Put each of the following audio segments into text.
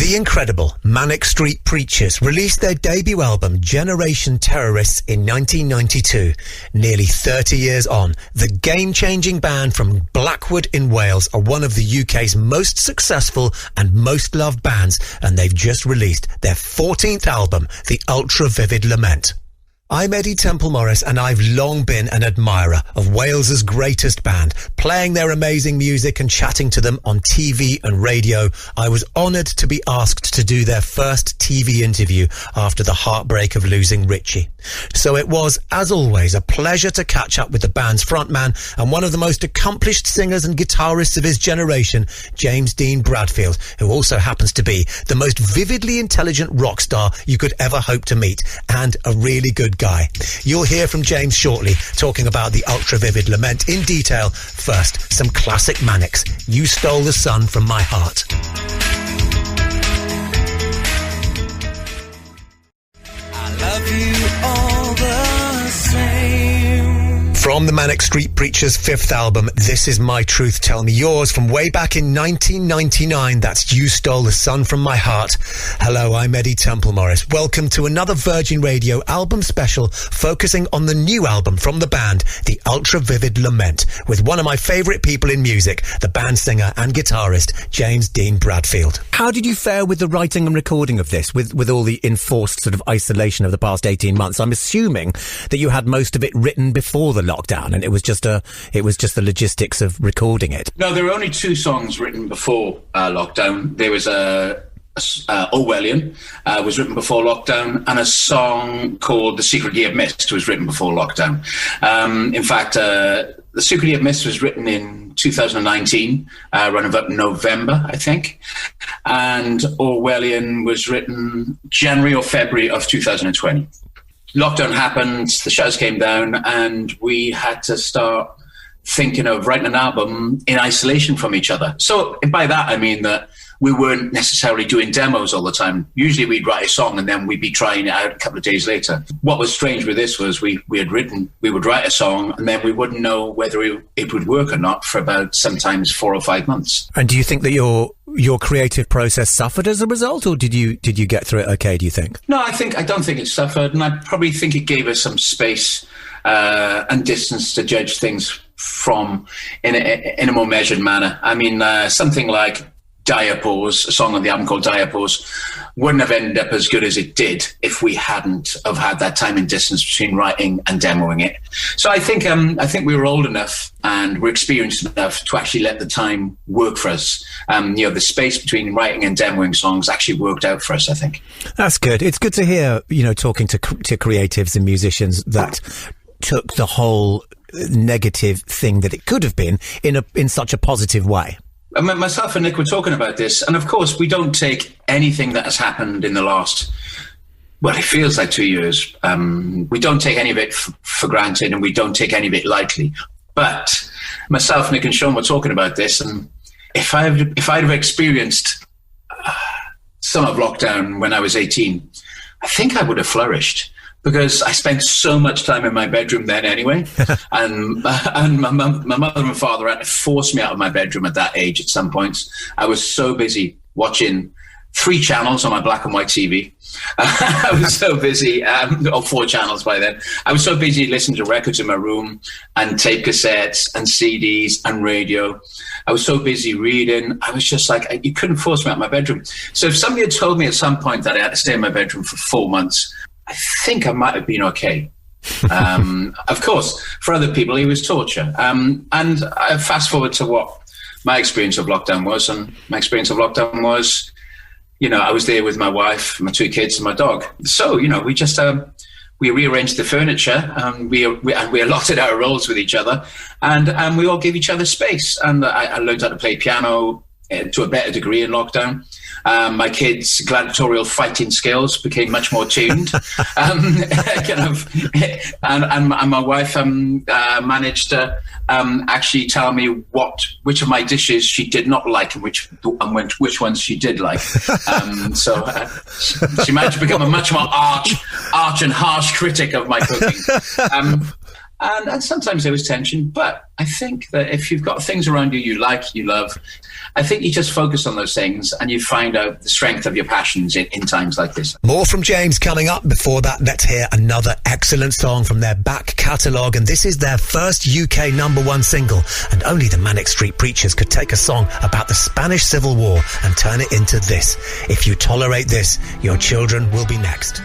The incredible Manic Street Preachers released their debut album Generation Terrorists in 1992. Nearly 30 years on, the game-changing band from Blackwood in Wales are one of the UK's most successful and most loved bands, and they've just released their 14th album, The Ultra Vivid Lament. I'm Eddy Temple-Morris, and I've long been an admirer of Wales's greatest band. Playing their amazing music and chatting to them on TV and radio, I was honoured to be asked to do their first TV interview after the heartbreak of losing Richey. So it was, as always, a pleasure to catch up with the band's frontman and one of the most accomplished singers and guitarists of his generation, James Dean Bradfield, who also happens to be the most vividly intelligent rock star you could ever hope to meet, and a really good guy. You'll hear from James shortly, talking about the Ultra Vivid Lament in detail. First, some classic Manics. You Stole the Sun from My Heart. I love you all the same. From the Manic Street Preachers' fifth album, this is My Truth, Tell Me Yours, from way back in 1999. That's You Stole the Sun from My Heart. Hello, I'm Eddy Temple-Morris. Welcome to another Virgin Radio album special focusing on the new album from the band, The Ultra Vivid Lament, with one of my favourite people in music, the band singer and guitarist, James Dean Bradfield. How did you fare with the writing and recording of this, with all the enforced sort of isolation of the past 18 months? I'm assuming that you had most of it written before the lockdown, and it was just the logistics of recording it. No, there were only two songs written before lockdown. There was Orwellian was written before lockdown, and a song called The Secret Year of Mist was written before lockdown. In fact, The Secret Year of Mist was written in 2019, around about November, I think, and Orwellian was written January or February of 2020. Lockdown happened, the shutters came down, and we had to start thinking of writing an album in isolation from each other. So by that, I mean that we weren't necessarily doing demos all the time. Usually we'd write a song and then we'd be trying it out a couple of days later. What was strange with this was we would write a song and then we wouldn't know whether it would work or not for about sometimes 4 or 5 months. And do you think that your creative process suffered as a result, or did you get through it okay, do you think? No, I don't think it suffered, and I probably think it gave us some space and distance to judge things from in a more measured manner. I mean, something like Diapause, a song on the album called Diapause, wouldn't have ended up as good as it did if we hadn't have had that time and distance between writing and demoing it. So I think we were old enough and we're experienced enough to actually let the time work for us. The space between writing and demoing songs actually worked out for us, I think. That's good. It's good to hear, talking to creatives and musicians that took the whole negative thing that it could have been in such a positive way. Myself and Nick were talking about this, and of course we don't take anything that has happened in the last, well, it feels like 2 years. We don't take any of it for granted, and we don't take any of it lightly. But myself, Nick and Sean were talking about this, and if I'd have experienced some of lockdown when I was 18, I think I would have flourished. Because I spent so much time in my bedroom then anyway. and my mother and father had to force me out of my bedroom at that age at some points. I was so busy watching 3 channels on my black and white TV. I was so busy, or 4 channels by then. I was so busy listening to records in my room and tape cassettes and CDs and radio. I was so busy reading. I was just like, you couldn't force me out of my bedroom. So if somebody had told me at some point that I had to stay in my bedroom for 4 months, I think I might have been okay. Of course, for other people, it was torture. And I fast forward to what my experience of lockdown was. And my experience of lockdown was, I was there with my wife, my 2 kids and my dog. So, we just, we rearranged the furniture and we allotted our roles with each other, and we all gave each other space. And I learned how to play piano to a better degree in lockdown. My kids' gladiatorial fighting skills became much more tuned, and my wife managed to actually tell me which of my dishes she did not like and which ones she did like. So she managed to become a much more arch and harsh critic of my cooking. And sometimes there was tension, but I think that if you've got things around you like, you love, I think you just focus on those things and you find out the strength of your passions in times like this. More from James coming up. Before that, let's hear another excellent song from their back catalogue, and this is their first UK #1 single, and only the Manic Street Preachers could take a song about the Spanish Civil War and turn it into this. If you tolerate this, your children will be next.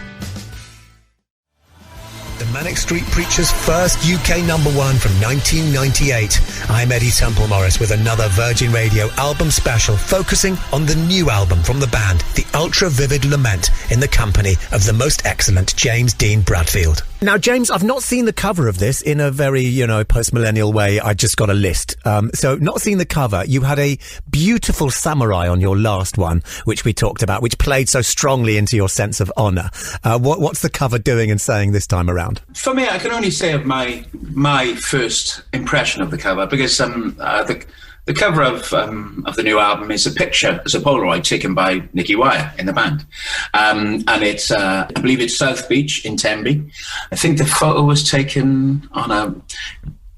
The Manic Street Preachers' first UK #1 from 1998. I'm Eddie Temple Morris with another Virgin Radio album special focusing on the new album from the band, The Ultra Vivid Lament, in the company of the most excellent James Dean Bradfield. Now, James, I've not seen the cover of this in a very, post-millennial way. I just got a list. So not seen the cover. You had a beautiful samurai on your last one, which we talked about, which played so strongly into your sense of honour. What's the cover doing and saying this time around? For me, I can only say of my first impression of the cover, because the cover of the new album is a picture, it's a Polaroid taken by Nicky in the band. And it's, I believe it's South Beach in Tenby. I think the photo was taken on a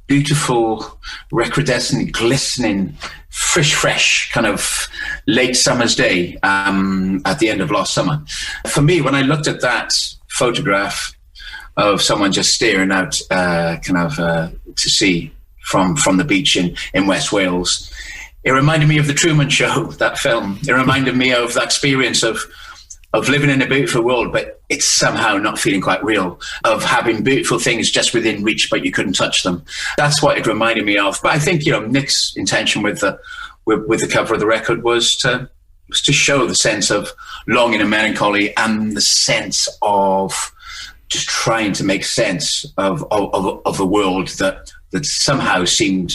beautiful, recrudescent, glistening, fresh kind of late summer's day at the end of last summer. For me, when I looked at that photograph of someone just staring out to sea from the beach in West Wales, it reminded me of The Truman Show, that film. It reminded me of that experience of living in a beautiful world, but it's somehow not feeling quite real, of having beautiful things just within reach, but you couldn't touch them. That's what it reminded me of. But I think, Nick's intention with the cover of the record was to show the sense of longing and melancholy, and the sense of just trying to make sense of a world that somehow seemed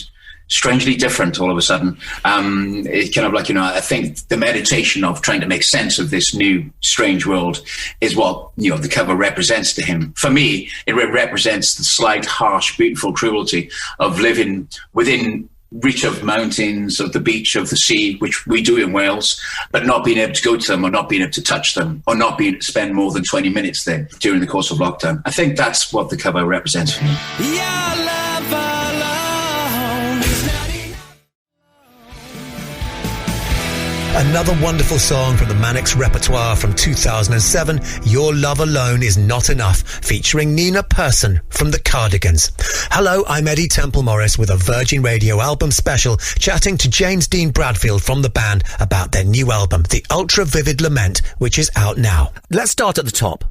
strangely different all of a sudden. It's kind of like, I think the meditation of trying to make sense of this new strange world is what, the cover represents to him. For me, it represents the slight, harsh, beautiful cruelty of living within reach of mountains, of the beach, of the sea, which we do in Wales, but not being able to go to them, or not being able to touch them, or not being able to spend more than 20 minutes there during the course of lockdown. I think that's what the cover represents for me. Another wonderful song from the Manics repertoire from 2007, Your Love Alone Is Not Enough, featuring Nina Persson from the Cardigans. Hello, I'm Eddie Temple Morris with a Virgin Radio album special, chatting to James Dean Bradfield from the band about their new album, The Ultra Vivid Lament, which is out now. Let's start at the top,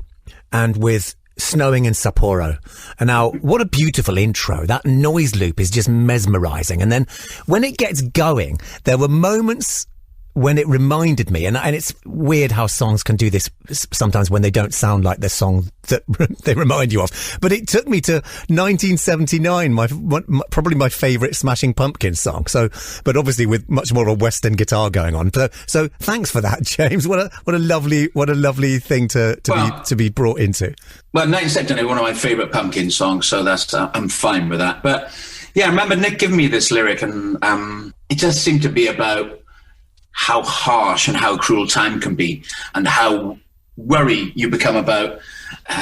and with Snowing in Sapporo. And now, what a beautiful intro. That noise loop is just mesmerising. And then when it gets going, there were moments when it reminded me, and it's weird how songs can do this sometimes when they don't sound like the song that they remind you of. But it took me to 1979, probably my favourite Smashing Pumpkins song. So, but obviously with much more of a Western guitar going on. So thanks for that, James. What a lovely thing to be brought into. Well, 1979 is one of my favourite Pumpkins songs, so that's I'm fine with that. But yeah, I remember Nick giving me this lyric, and it just seemed to be about how harsh and how cruel time can be, and how worried you become about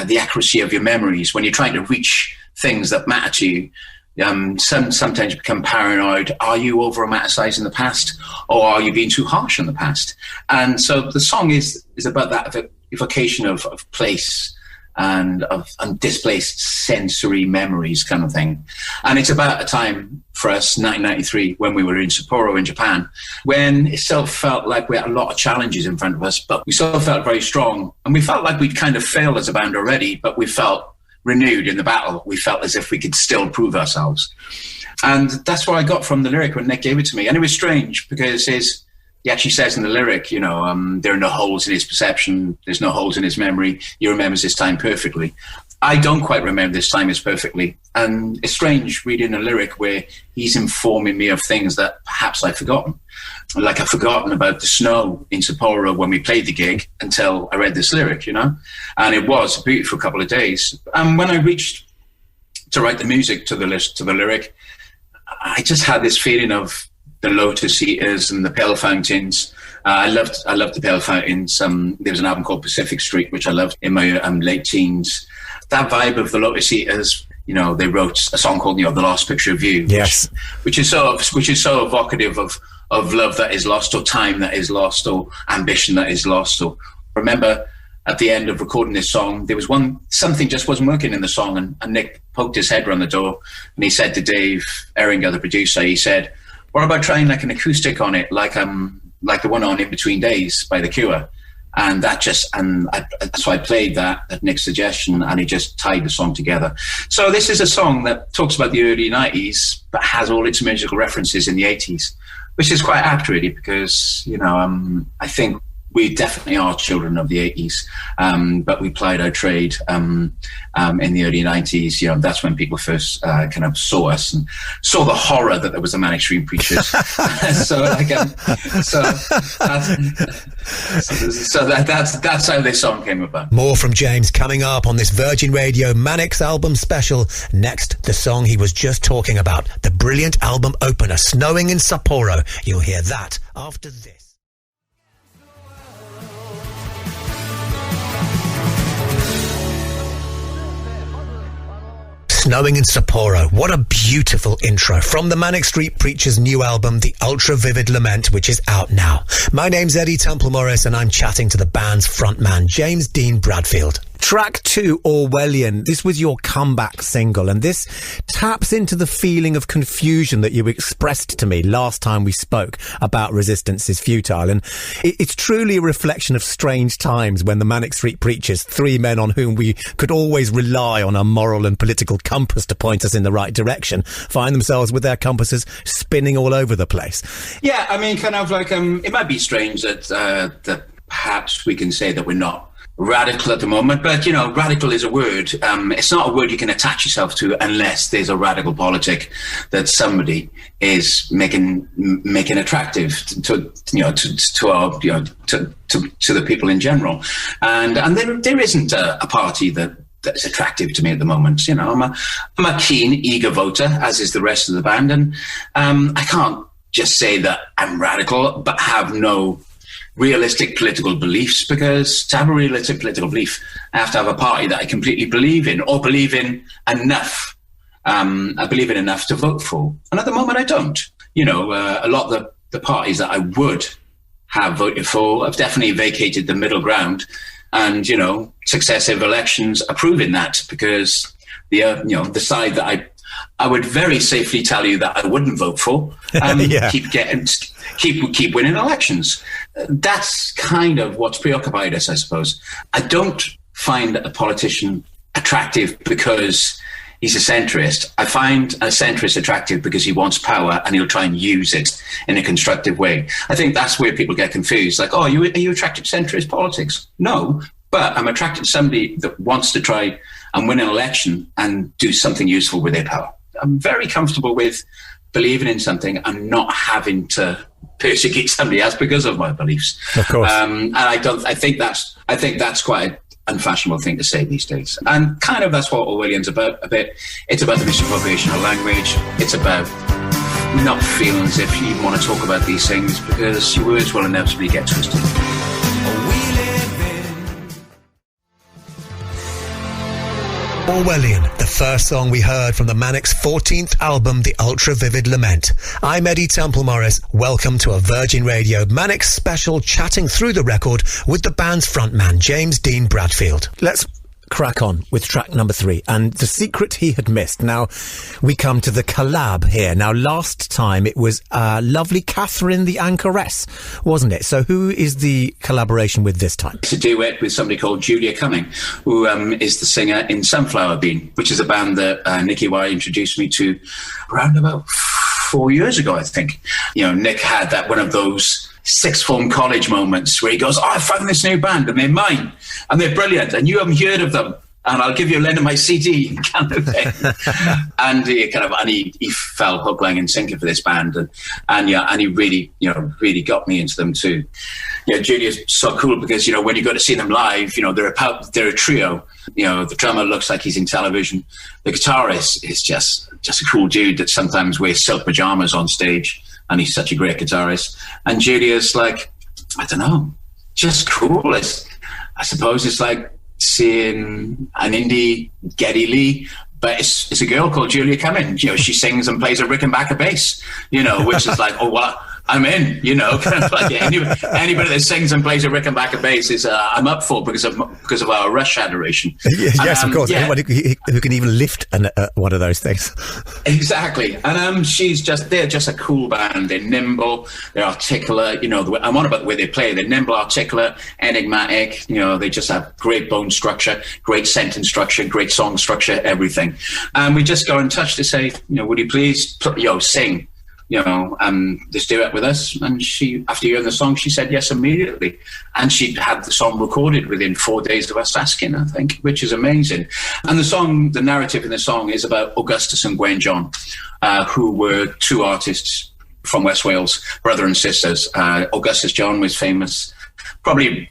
the accuracy of your memories when you're trying to reach things that matter to you. Sometimes you become paranoid. Are you over-romanticizing the past, or are you being too harsh on the past? And so the song is about that evocation of place and of displaced sensory memories kind of thing. And it's about a time for us, 1993, when we were in Sapporo in Japan, when it still felt like we had a lot of challenges in front of us, but we still felt very strong. And we felt like we'd kind of failed as a band already, but we felt renewed in the battle. We felt as if we could still prove ourselves. And that's what I got from the lyric when Nick gave it to me. And it was strange because he actually says in the lyric, there are no holes in his perception. There's no holes in his memory. He remembers this time perfectly. I don't quite remember this time as perfectly. And it's strange reading a lyric where he's informing me of things that perhaps I've forgotten. Like I've forgotten about the snow in Sapporo when we played the gig until I read this lyric, And it was a beautiful couple of days. And when I reached to write the music to the lyric, I just had this feeling of the Lotus Eaters and the Pale Fountains. I loved the Pale Fountains. There was an album called Pacific Street, which I loved in my late teens. That vibe of the Lotus Eaters, they wrote a song called, The Last Picture of You, which is so evocative of love that is lost, or time that is lost, or ambition that is lost. Or remember, at the end of recording this song, there was something just wasn't working in the song, and Nick poked his head around the door, and he said to Dave Ehringer, the producer, he said, "What about trying like an acoustic on it, like the one on In Between Days by The Cure?" And that's why I played that at Nick's suggestion, and he just tied the song together. So this is a song that talks about the early 90s, but has all its musical references in the 80s, which is quite apt, really, because, I think we definitely are children of the 80s, but we plied our trade in the early 90s. That's when people first kind of saw us and saw the horror that there was the Manic Street Preachers. So that's how this song came about. More from James coming up on this Virgin Radio Manics album special. Next, the song he was just talking about, the brilliant album opener, Snowing in Sapporo. You'll hear that after this. Snowing in Sapporo. What a beautiful intro from the Manic Street Preachers' new album, The Ultra Vivid Lament, which is out now. My name's Eddy Temple Morris, and I'm chatting to the band's frontman, James Dean Bradfield. Track 2, Orwellian. This was your comeback single, and this taps into the feeling of confusion that you expressed to me last time we spoke about Resistance is Futile. And it's truly a reflection of strange times when the Manic Street Preachers, three men on whom we could always rely on a moral and political compass to point us in the right direction, find themselves with their compasses spinning all over the place. Yeah, I mean, kind of like, it might be strange that perhaps we can say that we're not radical at the moment, but radical is a word. It's not a word you can attach yourself to unless there's a radical politic that somebody is making attractive to the people in general, and there isn't a party that's attractive to me at the moment. I'm a keen, eager voter, as is the rest of the band, and I can't just say that I'm radical but have no realistic political beliefs, because to have a realistic political belief, I have to have a party that I completely believe in, or believe in enough. I believe in enough to vote for, and at the moment I don't. A lot of the parties that I would have voted for have definitely vacated the middle ground, and successive elections are proving that, because the side that I would very safely tell you that I wouldn't vote for keep winning elections. That's kind of what's preoccupied us, I suppose. I don't find a politician attractive because he's a centrist. I find a centrist attractive because he wants power and he'll try and use it in a constructive way. I think that's where people get confused. Like, are you attracted to centrist politics? No, but I'm attracted to somebody that wants to try and win an election and do something useful with their power. I'm very comfortable with believing in something and not having to persecute somebody else because of my beliefs. Of course. And I think that's quite an unfashionable thing to say these days. And kind of that's what Orwellian's about a bit. It's about the misappropriation of language. It's about not feeling as if you even want to talk about these things, because your words will inevitably get twisted. Orwellian, the first song we heard from the Manics' 14th album, The Ultra Vivid Lament. I'm Eddy Temple Morris. Welcome to a Virgin Radio Manics special, chatting through the record with the band's frontman, James Dean Bradfield. Let's crack on with track number 3 and The Secret He Had Missed. Now, we come to the collab here. Now, last time it was lovely Catherine the Anchoress, wasn't it? So who is the collaboration with this time? It's a duet with somebody called Julia Cumming, who is the singer in Sunflower Bean, which is a band that Nicky introduced me to around about 4 years ago, I think. Nick had one of those sixth form college moments where he goes, I found this new band and they're mine and they're brilliant and you haven't heard of them and I'll give you a lend of my CD kind of thing. And he fell hook, line and sinker for this band, and he really got me into them too. Julia's so cool because when you go to see them live, they're a trio. The drummer looks like he's in television. The guitarist is just a cool dude that sometimes wears silk pajamas on stage, and he's such a great guitarist. And Julia's like, I don't know, just cool. I suppose it's like seeing an indie Geddy Lee, but it's a girl called Julia Cummins. You know, she sings and plays a Rickenbacker bass, you know, which is like, oh, well, I'm in, you know, kind of like anybody that sings and plays a Rickenbacker bass is I'm up for because of our Rush adoration. Yes, of course. Anyone who can even lift one of those things. Exactly. And they're just a cool band. They're nimble, they're articulate, you know, I'm on about the way they play. They're nimble, articulate, enigmatic, you know, they just have great bone structure, great sentence structure, great song structure, everything. And we just got in touch to say, you know, would you please, sing? You know, this duet with us. And she, after hearing the song, she said yes immediately. And she'd had the song recorded within 4 days of us asking, I think, which is amazing. And the narrative in the song is about Augustus and Gwen John, who were two artists from West Wales, brother and sisters. Augustus John was famous, probably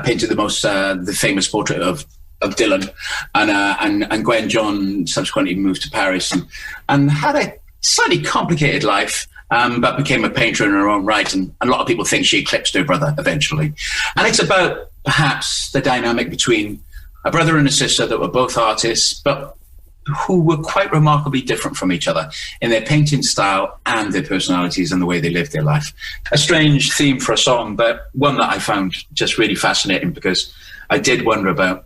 painted the famous portrait of Dylan. And Gwen John subsequently moved to Paris and had a slightly complicated life, but became a painter in her own right. And a lot of people think she eclipsed her brother eventually. And it's about perhaps the dynamic between a brother and a sister that were both artists, but who were quite remarkably different from each other in their painting style and their personalities and the way they lived their life. A strange theme for a song, but one that I found just really fascinating because I did wonder about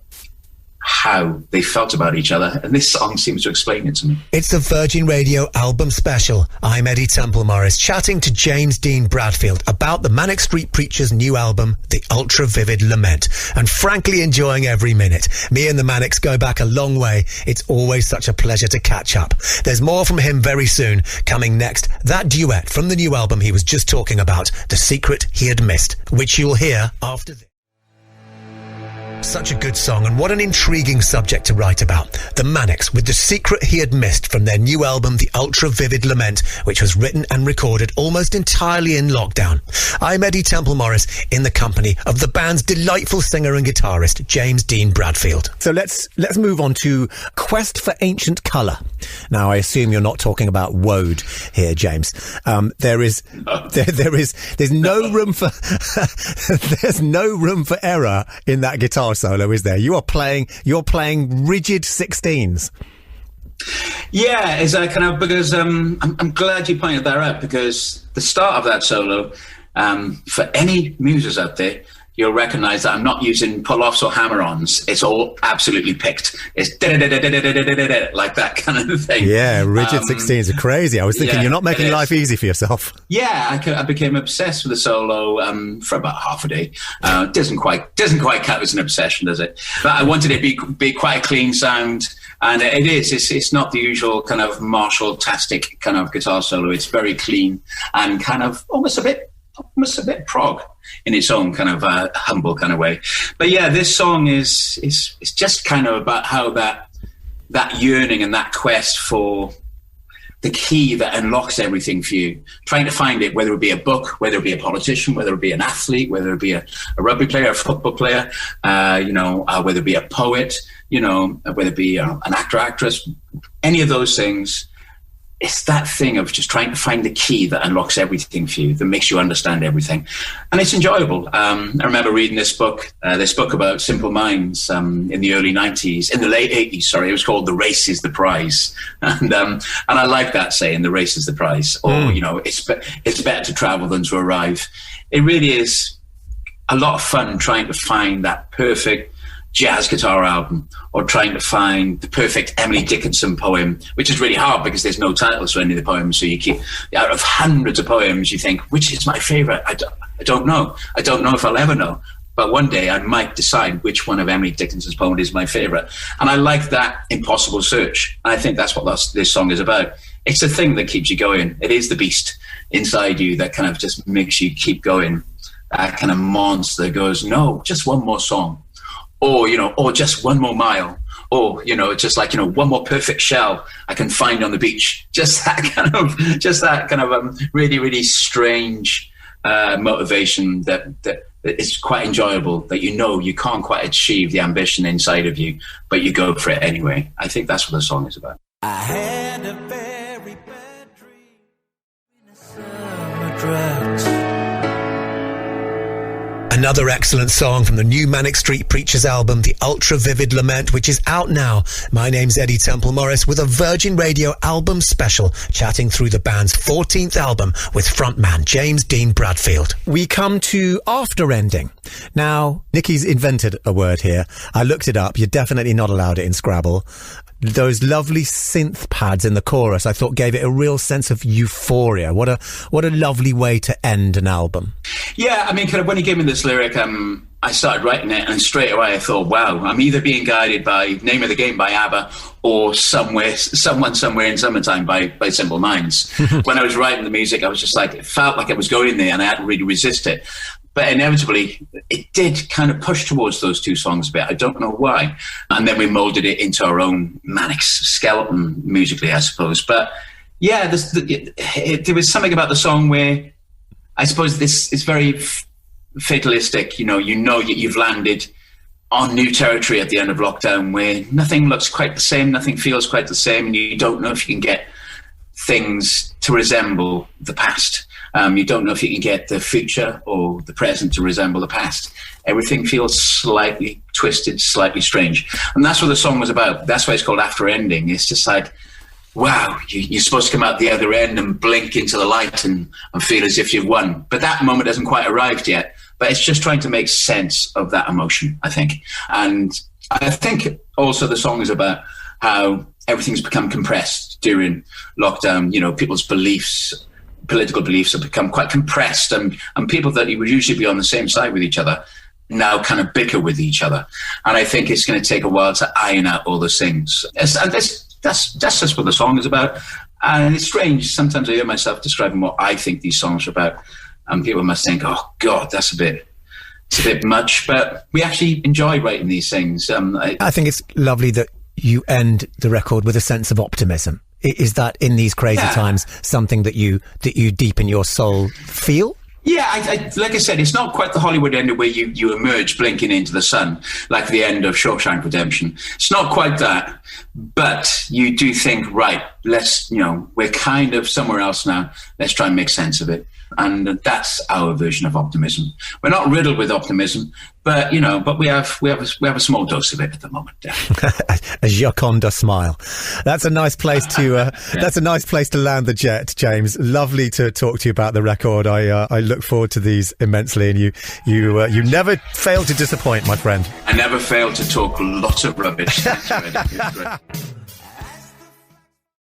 how they felt about each other, and this song seems to explain it to me. It's the Virgin Radio album special. I'm Eddy Temple Morris, chatting to James Dean Bradfield about the Manic Street Preachers' new album, The Ultra Vivid Lament, and frankly enjoying every minute. Me and the Manics go back a long way. It's always such a pleasure to catch up. There's more from him very soon. Coming next, that duet from the new album he was just talking about, The Secret He Had Missed, which you'll hear after this. Such a good song, and what an intriguing subject to write about. The Manics with The Secret He Had Missed from their new album, The Ultra Vivid Lament, which was written and recorded almost entirely in lockdown. I'm Eddy Temple Morris, in the company of the band's delightful singer and guitarist, James Dean Bradfield. So let's move on to Quest for Ancient Colour. Now, I assume you're not talking about woad here, James. There's no room for there's no room for error in that guitar solo, is there? You're playing rigid 16s. Yeah, is that kind of because I'm glad you pointed that out, because the start of that solo, for any muses out there, you'll recognize that I'm not using pull-offs or hammer-ons. It's all absolutely picked. It's like that kind of thing. Yeah, rigid 16s are crazy. I was thinking you're not making life easy for yourself. Yeah, I became obsessed with the solo for about half a day. Doesn't quite count as an obsession, does it? But I wanted it to be quite a clean sound. And it is. It's not the usual kind of Marshall-tastic kind of guitar solo. It's very clean and kind of almost a bit prog in its own kind of humble kind of way. But yeah, this song is just kind of about how that yearning and that quest for the key that unlocks everything for you, trying to find it, whether it be a book, whether it be a politician, whether it be an athlete, whether it be a rugby player, a football player, whether it be a poet, whether it be an actor, actress, any of those things. It's that thing of just trying to find the key that unlocks everything for you, that makes you understand everything. And it's enjoyable. I remember reading this book about simple minds in the early 90s, in the late 80s, sorry. It was called The Race is the Prize. And I like that saying, the race is the prize. Or, it's better to travel than to arrive. It really is a lot of fun trying to find that perfect jazz guitar album, or trying to find the perfect Emily Dickinson poem, which is really hard because there's no titles for any of the poems. So you keep, out of hundreds of poems, you think, which is my favorite? I don't know. I don't know if I'll ever know. But one day I might decide which one of Emily Dickinson's poems is my favorite. And I like that impossible search. And I think that's what this song is about. It's a thing that keeps you going. It is the beast inside you that kind of just makes you keep going. That kind of monster that goes, no, just one more song. Or just one more mile, or, just like, one more perfect shell I can find on the beach. Just that kind of really, really strange motivation that is quite enjoyable, that you can't quite achieve the ambition inside of you, but you go for it anyway. I think that's what the song is about. I had a very bad dream in a summer drought. Another excellent song from the new Manic Street Preachers album, The Ultra Vivid Lament, which is out now. My name's Eddy Temple Morris with a Virgin Radio album special, chatting through the band's 14th album with frontman James Dean Bradfield. We come to after ending. Now, Nicky's invented a word here. I looked it up. You're definitely not allowed it in Scrabble. Those lovely synth pads in the chorus, I thought, gave it a real sense of euphoria. What a lovely way to end an album. Yeah, I mean, kind of when he gave me this lyric, I started writing it, and straight away I thought, wow, I'm either being guided by Name of the Game by ABBA or Someone Somewhere in Summertime by Simple Minds. When I was writing the music, I was just like, it felt like I was going there, and I had to really resist it. But inevitably, it did kind of push towards those two songs a bit. I don't know why. And then we molded it into our own Manics skeleton musically, I suppose. But yeah, there was something about the song where I suppose this is very fatalistic. You know you've landed on new territory at the end of lockdown where nothing looks quite the same, nothing feels quite the same, and you don't know if you can get things to resemble the past. You don't know if you can get the future or the present to resemble the past. Everything feels slightly twisted, slightly strange. And that's what the song was about. That's why it's called After Ending. It's just like, wow, you're supposed to come out the other end and blink into the light and feel as if you've won. But that moment hasn't quite arrived yet. But it's just trying to make sense of that emotion, I think. And I think also the song is about how everything's become compressed during lockdown. You know, people's political beliefs have become quite compressed, and people that would usually be on the same side with each other now kind of bicker with each other. And I think it's going to take a while to iron out all those things. And that's just what the song is about. And it's strange. Sometimes I hear myself describing what I think these songs are about, and people must think, oh, God, it's a bit much. But we actually enjoy writing these things. I think it's lovely that you end the record with a sense of optimism. Is that in these crazy times something that you deep in your soul feel? Yeah, I like I said, it's not quite the Hollywood end where you emerge blinking into the sun, like the end of Shawshank Redemption. It's not quite that, but you do think, right, we're kind of somewhere else now. Let's try and make sense of it. And that's our version of optimism. We're not riddled with optimism, but we have a small dose of it at the moment. A Gioconda smile. That's a nice place to that's a nice place to land the jet, James. Lovely to talk to you about the record. I look forward to these immensely, and you never fail to disappoint, my friend. I never fail to talk lots of rubbish. Thanks, Fred.